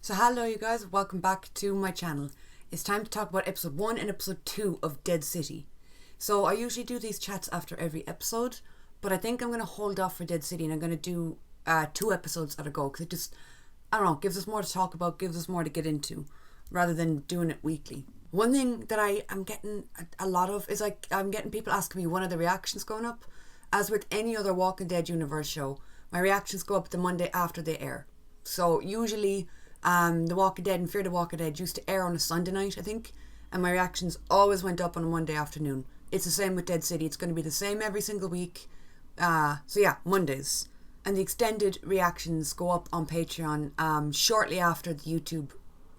So hello you guys, welcome back to my channel. It's time to talk about episode 1 and episode 2 of Dead City. So I usually do these chats after every episode, but I think I'm going to hold off for Dead City and I'm going to do 2 episodes at a go because it just, I don't know, gives us more to talk about, gives us more to get into rather than doing it weekly. One thing that I am getting a lot of is like I'm getting people asking me when are the reactions going up. As with any other Walking Dead universe show, my reactions go up the Monday after they air. So usually The Walking Dead and Fear the Walking Dead used to air on a Sunday night, I think, and my reactions always went up on a Monday afternoon. It's the same with Dead City. It's going to be the same every single week. So yeah, Mondays. And the extended reactions go up on Patreon shortly after the YouTube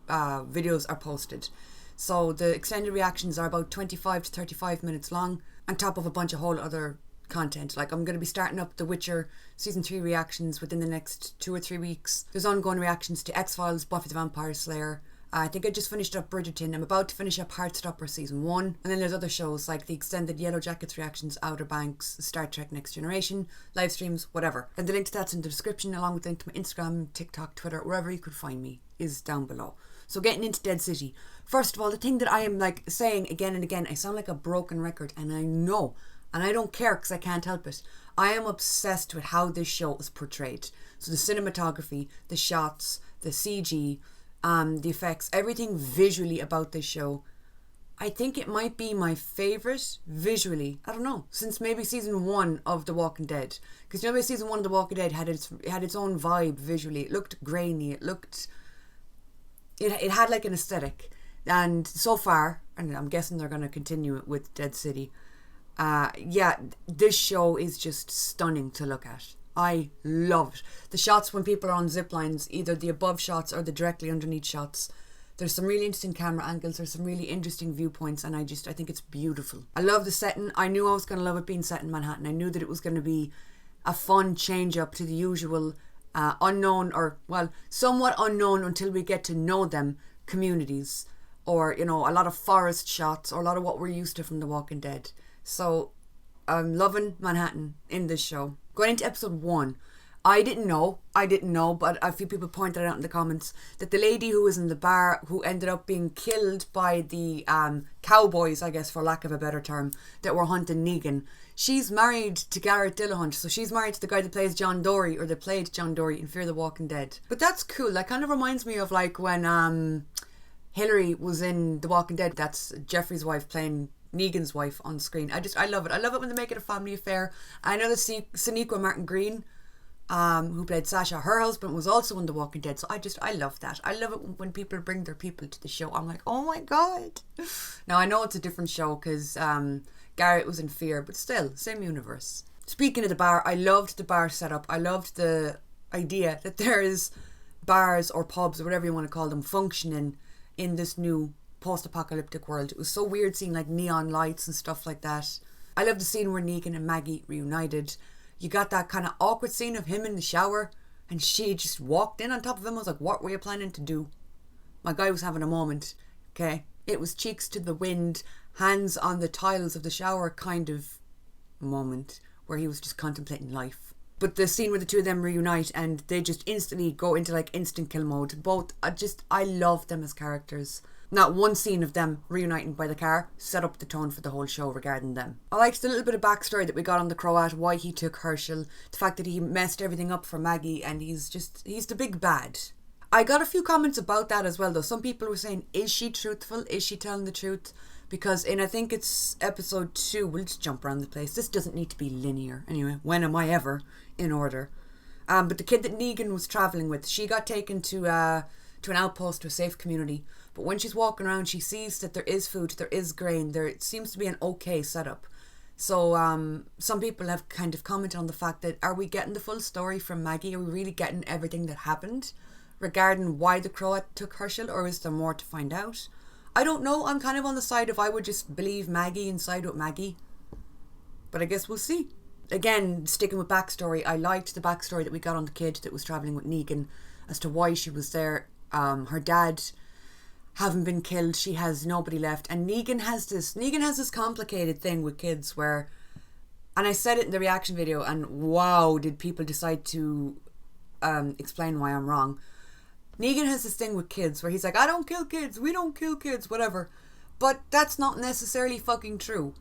videos are posted. So the extended reactions are about 25 to 35 minutes long, on top of a bunch of whole other content. Like I'm going to be starting up The Witcher season 3 reactions within the next 2 or 3 weeks. There's ongoing reactions to X-Files, Buffy the Vampire Slayer. I think I just finished up Bridgerton. I'm about to finish up Heartstopper season 1. And then there's other shows like the extended Yellow Jackets reactions, Outer Banks, Star Trek Next Generation, live streams, whatever. And the link to that's in the description, along with the link to my Instagram, TikTok, Twitter, wherever you could find me is down below. So getting into Dead City. First of all, the thing that I am like saying again and again, I sound like a broken record, and I know, and I don't care because I can't help it. I am obsessed with how this show is portrayed. So the cinematography, the shots, the CG, the effects, everything visually about this show. I think it might be my favourite visually, I don't know, since maybe season 1 of The Walking Dead. Because you know, season 1 of The Walking Dead had its own vibe visually. It looked grainy, it had like an aesthetic. And so far, and I'm guessing they're going to continue it with Dead City, this show is just stunning to look at. I love it. The shots when people are on zip lines, either the above shots or the directly underneath shots. There's some really interesting camera angles. There's some really interesting viewpoints, and I think it's beautiful. I love the setting. I knew I was going to love it being set in Manhattan. I knew that it was going to be a fun change up to the usual unknown, or well, somewhat unknown until we get to know them, communities, or you know, a lot of forest shots, or a lot of what we're used to from The Walking Dead. So I'm loving Manhattan in this show. Going into episode 1, I didn't know, but a few people pointed out in the comments that the lady who was in the bar, who ended up being killed by the cowboys, I guess for lack of a better term, that were hunting Negan, she's married to Garrett Dillahunt. So she's married to the guy that plays John Dory, or that played John Dory in Fear the Walking Dead. But that's cool. That kind of reminds me of like when Hillary was in The Walking Dead. That's Jeffrey's wife playing Negan's wife on screen. I love it. I love it when they make it a family affair. I know that Sonequa Martin Green, who played Sasha, her husband was also in The Walking Dead. So I love that. I love it when people bring their people to the show. I'm like, oh my god. Now I know it's a different show because Garrett was in Fear, but still, same universe. Speaking of the bar, I loved the bar setup. I loved the idea that there is bars or pubs or whatever you want to call them functioning in this new post-apocalyptic world. It was so weird seeing like neon lights and stuff like that. I love the scene where Negan and Maggie reunited. You got that kind of awkward scene of him in the shower and she just walked in on top of him. I was like, what were you planning to do? My guy was having a moment. Okay, it was cheeks to the wind, hands on the tiles of the shower kind of moment where he was just contemplating life. But the scene where the two of them reunite and they just instantly go into like instant kill mode. Both, I love them as characters. Not one scene of them reuniting by the car set up the tone for the whole show regarding them. I liked the little bit of backstory that we got on the Croat, why he took Herschel, the fact that he messed everything up for Maggie, and he's the big bad. I got a few comments about that as well though. Some people were saying, is she truthful? Is she telling the truth? Because in, I think it's episode 2, we'll just jump around the place. This doesn't need to be linear. Anyway, when am I ever in order? But the kid that Negan was travelling with, she got taken to an outpost, to a safe community. But when she's walking around, she sees that there is food, there is grain, there seems to be an okay setup. So some people have kind of commented on the fact that, are we getting the full story from Maggie? Are we really getting everything that happened regarding why the Croat took Herschel, or is there more to find out? I don't know. I'm kind of on the side of I would just believe Maggie and side with Maggie. But I guess we'll see. Again, sticking with backstory, I liked the backstory that we got on the kid that was travelling with Negan as to why she was there. Her dad having been killed, she has nobody left. And Negan has this complicated thing with kids where, and I said it in the reaction video, and wow, did people decide to explain why I'm wrong. Negan has this thing with kids where he's like, I don't kill kids, we don't kill kids, whatever. But that's not necessarily fucking true.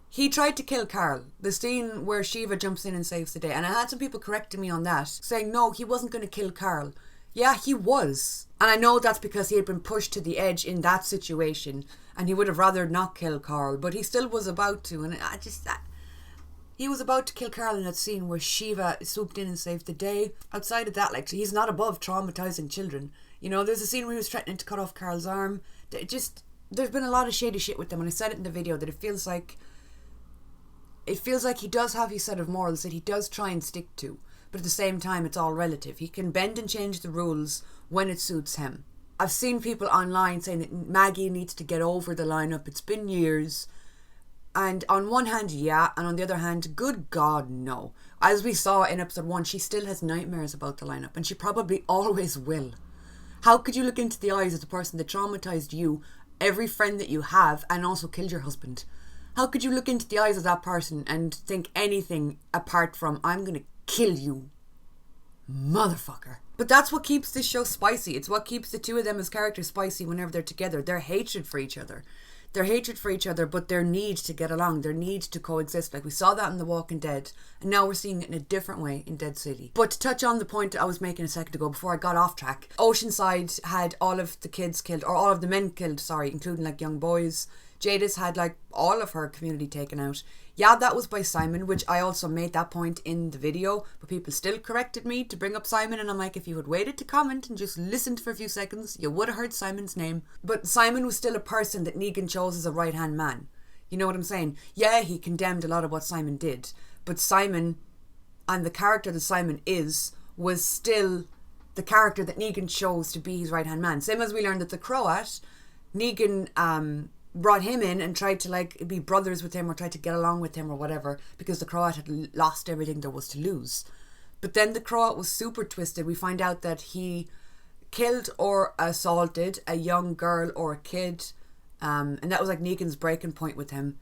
He tried to kill Carl. The scene where Shiva jumps in and saves the day. And I had some people correcting me on that, saying, no, he wasn't going to kill Carl. Yeah, he was. And I know that's because he had been pushed to the edge in that situation. And he would have rather not kill Carl. But he still was about to. And he was about to kill Carl in that scene where Shiva swooped in and saved the day. Outside of that, like, he's not above traumatizing children. You know, there's a scene where he was threatening to cut off Carl's arm. There's been a lot of shady shit with them. And I said it in the video that it feels like he does have his set of morals that he does try and stick to. But at the same time, it's all relative. He can bend and change the rules when it suits him. I've seen people online saying that Maggie needs to get over the lineup. It's been years. And on one hand, yeah. And on the other hand, good God, no. As we saw in episode 1, she still has nightmares about the lineup. And she probably always will. How could you look into the eyes of the person that traumatized you, every friend that you have, and also killed your husband? How could you look into the eyes of that person and think anything apart from, I'm going to kill you, motherfucker? But that's what keeps this show spicy. It's what keeps the two of them as characters spicy whenever they're together. Their hatred for each other. Their hatred for each other, but their need to get along. Their need to coexist. Like we saw that in The Walking Dead. And now we're seeing it in a different way in Dead City. But to touch on the point I was making a second ago before I got off track. Oceanside had all of the kids killed, or all of the men killed, sorry, including like young boys. Jadis had like all of her community taken out. Yeah, that was by Simon, which I also made that point in the video, but people still corrected me to bring up Simon, and I'm like, if you had waited to comment and just listened for a few seconds, you would have heard Simon's name. But Simon was still a person that Negan chose as a right-hand man. You know what I'm saying? Yeah, he condemned a lot of what Simon did, but Simon, and the character that Simon is, was still the character that Negan chose to be his right-hand man. Same as we learned that the Croat, Negan brought him in and tried to like be brothers with him or tried to get along with him or whatever because the Croat had lost everything there was to lose. But then the Croat was super twisted. We find out that he killed or assaulted a young girl or a kid, and that was like Negan's breaking point with him.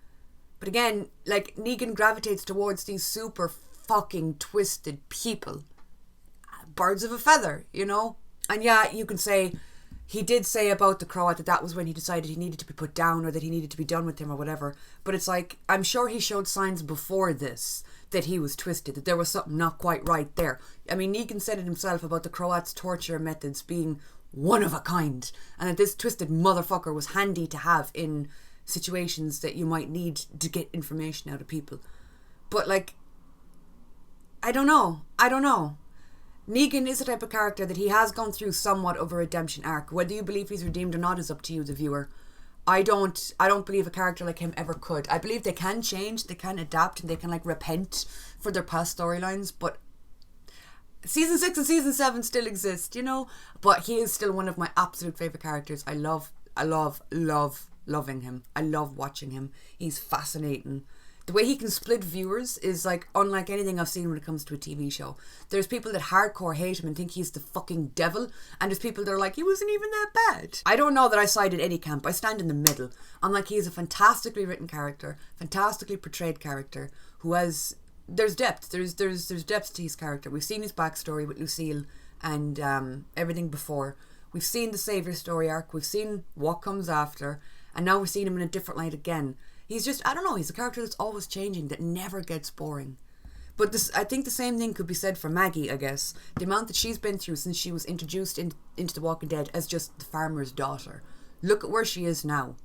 But again, like Negan gravitates towards these super fucking twisted people. Birds of a feather, you know? And yeah, you can say he did say about the Croat that was when he decided he needed to be put down or that he needed to be done with him or whatever. But it's like, I'm sure he showed signs before this that he was twisted, that there was something not quite right there. I mean, Negan said it himself about the Croat's torture methods being one of a kind, and that this twisted motherfucker was handy to have in situations that you might need to get information out of people. But like, I don't know. Negan is the type of character that he has gone through somewhat of a redemption arc. Whether you believe he's redeemed or not is up to you, the viewer. I don't believe a character like him ever could. I believe they can change, they can adapt, and they can like repent for their past storylines, but season 6 and season 7 still exist, you know? But he is still one of my absolute favourite characters. I love loving him. I love watching him. He's fascinating. The way he can split viewers is like unlike anything I've seen when it comes to a TV show. There's people that hardcore hate him and think he's the fucking devil, and there's people that are like, he wasn't even that bad. I don't know that I side in any camp. I stand in the middle. I'm like, he's a fantastically written character, fantastically portrayed character who has, there's depth. There's depth to his character. We've seen his backstory with Lucille and everything before. We've seen the Saviour story arc. We've seen what comes after, and now we're seeing him in a different light again. He's just, I don't know, he's a character that's always changing, that never gets boring. But this, I think the same thing could be said for Maggie, I guess. The amount that she's been through since she was introduced into The Walking Dead as just the farmer's daughter. Look at where she is now.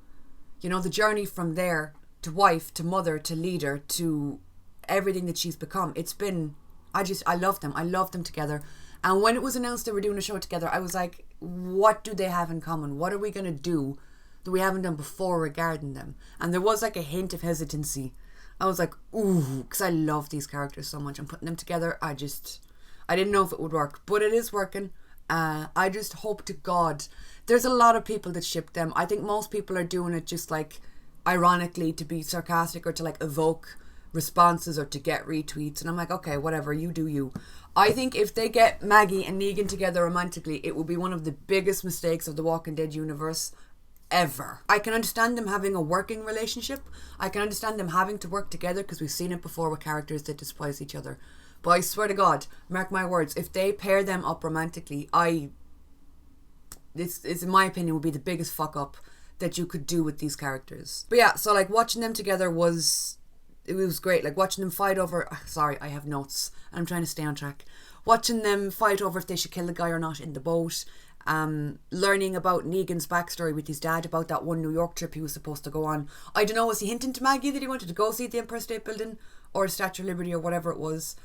You know, the journey from there to wife, to mother, to leader, to everything that she's become. It's been, I love them. I love them together. And when it was announced they were doing a show together, I was like, what do they have in common? What are we going to do that we haven't done before regarding them? And there was like a hint of hesitancy. I was like, ooh, because I love these characters so much. I'm putting them together. I didn't know if it would work, but it is working. I just hope to God. There's a lot of people that ship them. I think most people are doing it just like ironically to be sarcastic or to like evoke responses or to get retweets. And I'm like, okay, whatever, you do you. I think if they get Maggie and Negan together romantically, it will be one of the biggest mistakes of the Walking Dead universe ever. I can understand them having a working relationship. I can understand them having to work together because we've seen it before with characters that despise each other. But I swear to God, mark my words, if they pair them up romantically, I this is, in my opinion, would be the biggest fuck up that you could do with these characters. But yeah, so like watching them together was great. Like watching them fight over, sorry, I have notes. I'm trying to stay on track. Watching them fight over if they should kill the guy or not in the boat. Learning about Negan's backstory with his dad about that one New York trip he was supposed to go on. I don't know, was he hinting to Maggie that he wanted to go see the Empire State Building or the Statue of Liberty or whatever it was?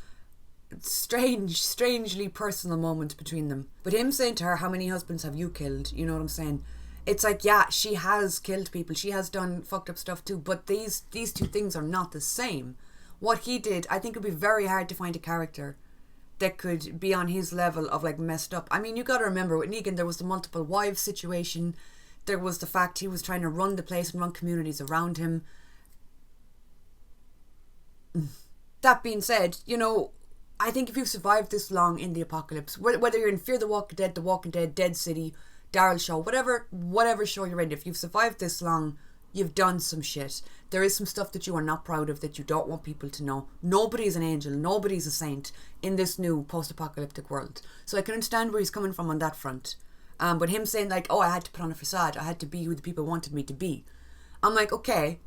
Strangely personal moment between them. But him saying to her, how many husbands have you killed? You know what I'm saying? It's like, yeah, she has killed people. She has done fucked up stuff too. But these two things are not the same. What he did, I think it would be very hard to find a character that could be on his level of like messed up. I mean, you got to remember with Negan, there was the multiple wives situation. There was the fact he was trying to run the place and run communities around him. That being said, you know, I think if you've survived this long in the apocalypse, whether you're in Fear the Walking Dead, Dead City, Daryl Show, whatever show you're in, if you've survived this long, you've done some shit. There is some stuff that you are not proud of that you don't want people to know. Nobody's an angel, nobody's a saint in this new post-apocalyptic world. So I can understand where he's coming from on that front. But him saying like, oh, I had to put on a facade, I had to be who the people wanted me to be. I'm like, okay,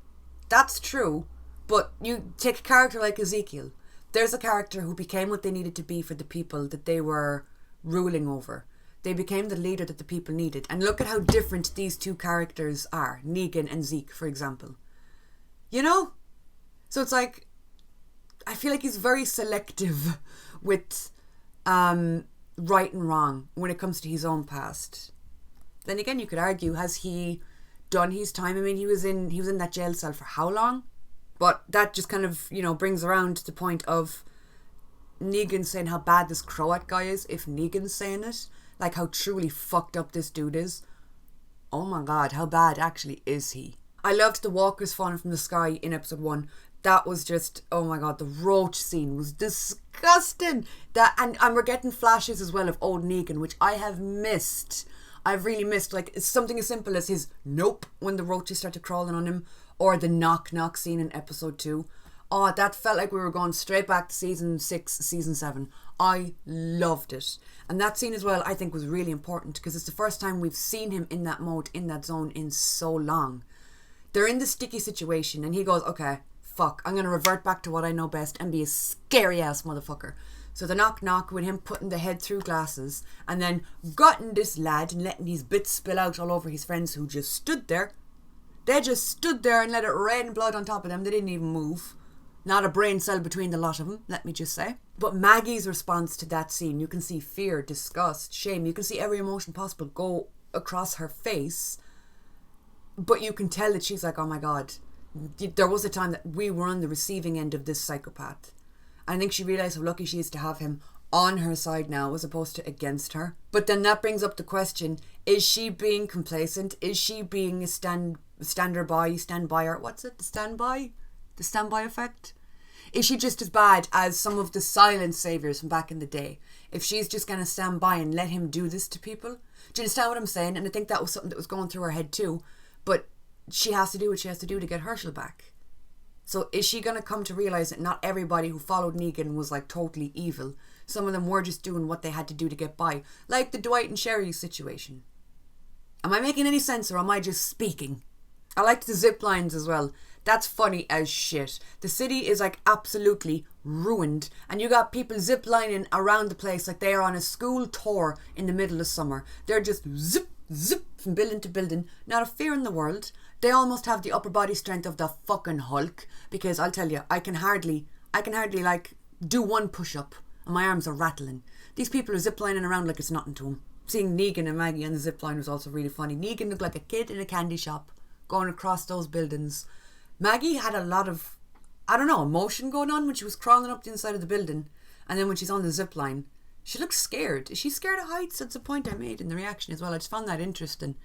that's true, but you take a character like Ezekiel. There's a character who became what they needed to be for the people that they were ruling over. They became the leader that the people needed. And look at how different these two characters are. Negan and Zeke, for example. You know? So it's like, I feel like he's very selective with right and wrong when it comes to his own past. Then again, you could argue, has he done his time? I mean, he was in that jail cell for how long? But that just kind of, you know, brings around the point of Negan saying how bad this Croat guy is, if Negan's saying it. Like how truly fucked up this dude is. Oh my god, how bad actually is he? I loved the walkers falling from the sky in episode 1. That was just, oh my god, the roach scene was disgusting. And we're getting flashes as well of old Negan, which I have missed. I've really missed. Like, it's something as simple as his nope when the roaches started crawling on him, or the knock knock scene in episode 2. Oh, that felt like we were going straight back to season 6, season 7. I loved it. And that scene as well, I think, was really important because it's the first time we've seen him in that mode, in that zone, in so long. They're in the sticky situation and he goes, okay, fuck, I'm going to revert back to what I know best and be a scary ass motherfucker. So the knock knock with him putting the head through glasses and then gutting this lad and letting his bits spill out all over his friends who just stood there. They just stood there and let it rain blood on top of them. They didn't even move. Not a brain cell between the lot of them, let me just say. But Maggie's response to that scene, you can see fear, disgust, shame. You can see every emotion possible go across her face. But you can tell that she's like, oh my god, there was a time that we were on the receiving end of this psychopath. I think she realised how lucky she is to have him on her side now as opposed to against her. But then that brings up the question, is she being complacent? Is she being a stand-byer? What's it? The standby? The standby effect? Is she just as bad as some of the silent saviors from back in the day? If she's just going to stand by and let him do this to people? Do you understand what I'm saying? And I think that was something that was going through her head too. But she has to do what she has to do to get Herschel back. So is she going to come to realise that not everybody who followed Negan was like totally evil? Some of them were just doing what they had to do to get by. Like the Dwight and Sherry situation. Am I making any sense or am I just speaking? I liked the zip lines as well. That's funny as shit. The city is like absolutely ruined and you got people zip lining around the place like they are on a school tour in the middle of summer. They're just zip, zip from building to building. Not a fear in the world. They almost have the upper body strength of the fucking Hulk because I'll tell you, I can hardly like do one push-up and my arms are rattling. These people are zip lining around like it's nothing to them. Seeing Negan and Maggie on the zip line was also really funny. Negan looked like a kid in a candy shop going across those buildings. Maggie had a lot of, I don't know, emotion going on when she was crawling up the inside of the building. And then when she's on the zip line, she looks scared. Is she scared of heights? That's a point I made in the reaction as well. I just found that interesting.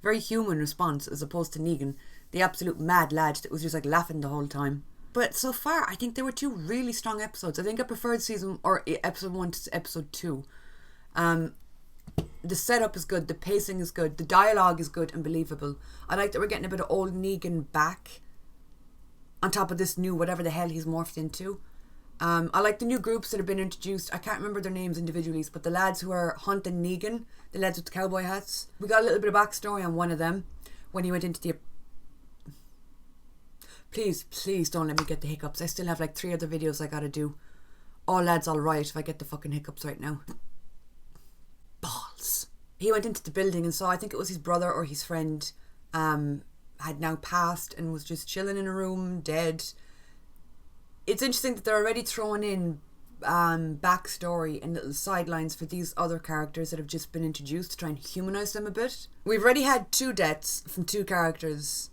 Very human response as opposed to Negan, the absolute mad lad that was just like laughing the whole time. But so far, I think there were 2 really strong episodes. I think I preferred episode 1 to episode 2. The setup is good, the pacing is good, the dialogue is good and believable. I like that we're getting a bit of old Negan back on top of this new whatever the hell he's morphed into. I like the new groups that have been introduced. I can't remember their names individually, but the lads who are hunting Negan, the lads with the cowboy hats. We got a little bit of backstory on one of them when he went into the... Please don't let me get the hiccups. I still have like 3 other videos I gotta do. Oh, lads, all right if I get the fucking hiccups right now. Balls. He went into the building and saw, I think it was his brother or his friend, had now passed and was just chilling in a room, dead. It's interesting that they're already throwing in backstory and little sidelines for these other characters that have just been introduced to try and humanize them a bit. We've already had 2 deaths from 2 characters.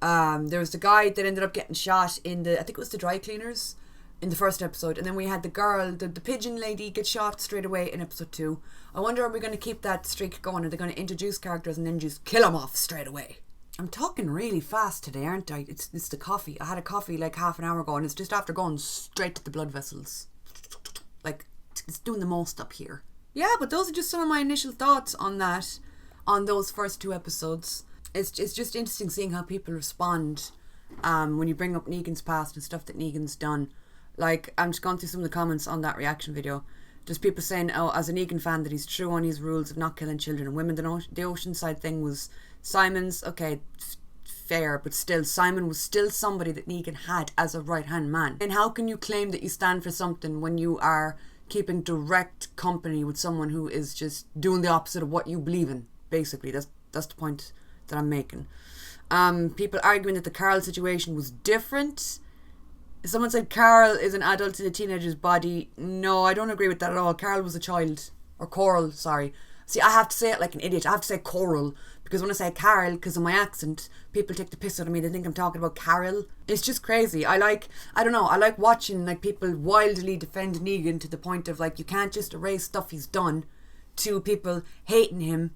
There was the guy that ended up getting shot in I think it was the dry cleaners in the first episode, and then we had the girl, the pigeon lady, get shot straight away in episode 2. I wonder, are we going to keep that streak going? Are they going to introduce characters and then just kill them off straight away? I'm talking really fast today, aren't I? It's the coffee. I had a coffee like half an hour ago and it's just after going straight to the blood vessels. Like, it's doing the most up here. Yeah, but those are just some of my initial thoughts on that, on those first 2 episodes. It's just interesting seeing how people respond when you bring up Negan's past and stuff that Negan's done. Like, I'm just going through some of the comments on that reaction video. Just people saying, oh, as a Negan fan, that he's true on his rules of not killing children and women. The Oceanside thing was Simon's, okay, fair, but still, Simon was still somebody that Negan had as a right-hand man. And how can you claim that you stand for something when you are keeping direct company with someone who is just doing the opposite of what you believe in? Basically, that's the point that I'm making. People arguing that the Carl situation was different. Someone said Carl is an adult in a teenager's body. No, I don't agree with that at all. Carl was a child. Or Coral, sorry. See, I have to say it like an idiot. I have to say Coral. Because when I say Carl, because of my accent, people take the piss out of me. They think I'm talking about Carol. It's just crazy. I like watching like people wildly defend Negan to the point of like, you can't just erase stuff he's done, to people hating him.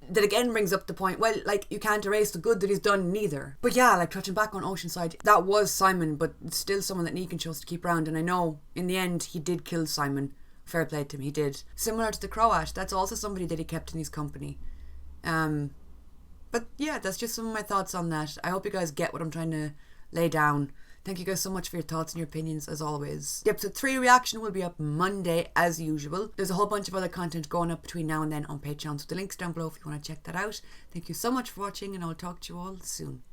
That again brings up the point, well, like, you can't erase the good that he's done neither. But yeah, like, touching back on Oceanside, that was Simon, but it's still someone that Negan chose to keep around. And I know, in the end, he did kill Simon. Fair play to him, he did. Similar to the Croat, that's also somebody that he kept in his company. But yeah, that's just some of my thoughts on that. I hope you guys get what I'm trying to lay down. Thank you guys so much for your thoughts and your opinions, as always. The episode 3 reaction will be up Monday, as usual. There's a whole bunch of other content going up between now and then on Patreon, so the link's down below if you want to check that out. Thank you so much for watching, and I'll talk to you all soon.